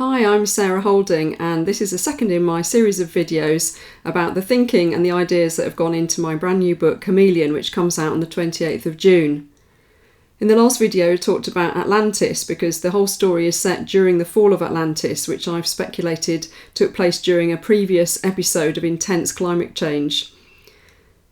Hi, I'm Sarah Holding, and this is the second in my series of videos about the thinking and the ideas that have gone into my brand new book CHAMELEON, which comes out on the 28th of June. In the last video I talked about Atlantis because the whole story is set during the fall of Atlantis, which I've speculated took place during a previous episode of intense climate change.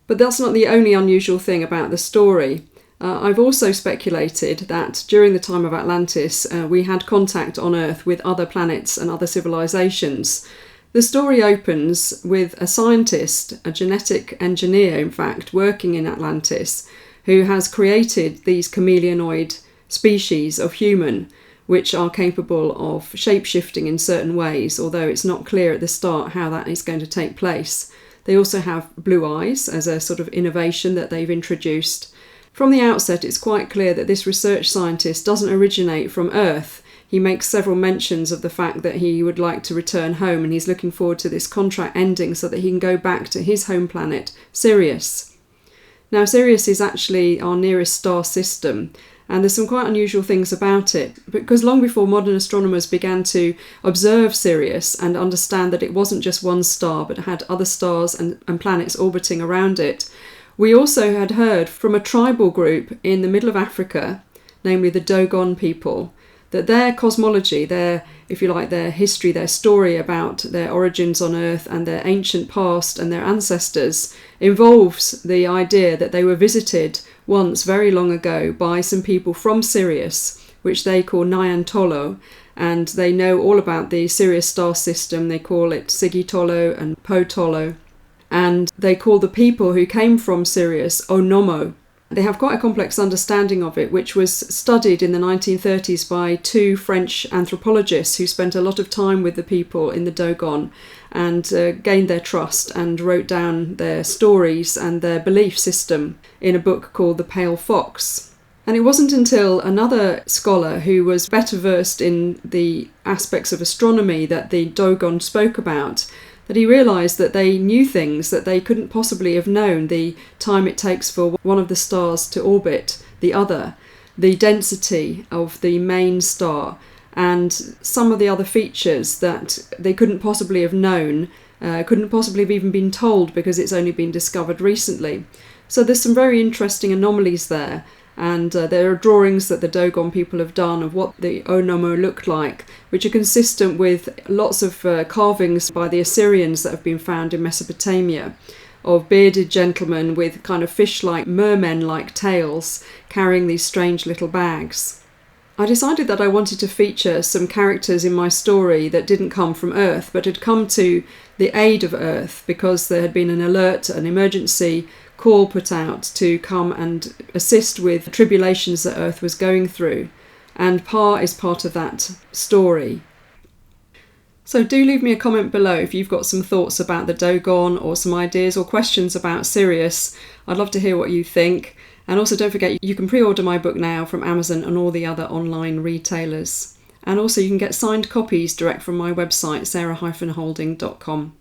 But that's not the only unusual thing about the story. I've also speculated that during the time of Atlantis we had contact on Earth with other planets and other civilizations. The story opens with a scientist, a genetic engineer in fact, working in Atlantis, who has created these chameleonoid species of human which are capable of shape-shifting in certain ways, although it's not clear at the start how that is going to take place. They also have blue eyes as a sort of innovation that they've introduced. From the outset, it's quite clear that this research scientist doesn't originate from Earth. He makes several mentions of the fact that he would like to return home and he's looking forward to this contract ending so that he can go back to his home planet, Sirius. Now, Sirius is actually our nearest star system, and there's some quite unusual things about it, because long before modern astronomers began to observe Sirius and understand that it wasn't just one star but had other stars and planets orbiting around it, we also had heard from a tribal group in the middle of Africa, namely the Dogon people, that their cosmology, their history, their story about their origins on Earth and their ancient past and their ancestors involves the idea that they were visited once very long ago by some people from Sirius, which they call Nyantolo, and they know all about the Sirius star system. They call it Sigitolo and Potolo. And they call the people who came from Sirius Onomo. They have quite a complex understanding of it, which was studied in the 1930s by two French anthropologists who spent a lot of time with the people in the Dogon and gained their trust and wrote down their stories and their belief system in a book called The Pale Fox. And it wasn't until another scholar who was better versed in the aspects of astronomy that the Dogon spoke about that he realised that they knew things that they couldn't possibly have known: the time it takes for one of the stars to orbit the other, the density of the main star, and some of the other features that they couldn't possibly have known, couldn't possibly have even been told because it's only been discovered recently. So there's some very interesting anomalies there. And there are drawings that the Dogon people have done of what the Onomo looked like, which are consistent with lots of carvings by the Assyrians that have been found in Mesopotamia, of bearded gentlemen with kind of fish-like, mermen-like tails, carrying these strange little bags. I decided that I wanted to feature some characters in my story that didn't come from Earth, but had come to the aid of Earth because there had been an alert, an emergency call put out to come and assist with tribulations that Earth was going through, and Pa is part of that story. So do leave me a comment below if you've got some thoughts about the Dogon or some ideas or questions about Sirius. I'd love to hear what you think, and also don't forget you can pre-order my book now from Amazon and all the other online retailers, and also you can get signed copies direct from my website sarah-holding.com.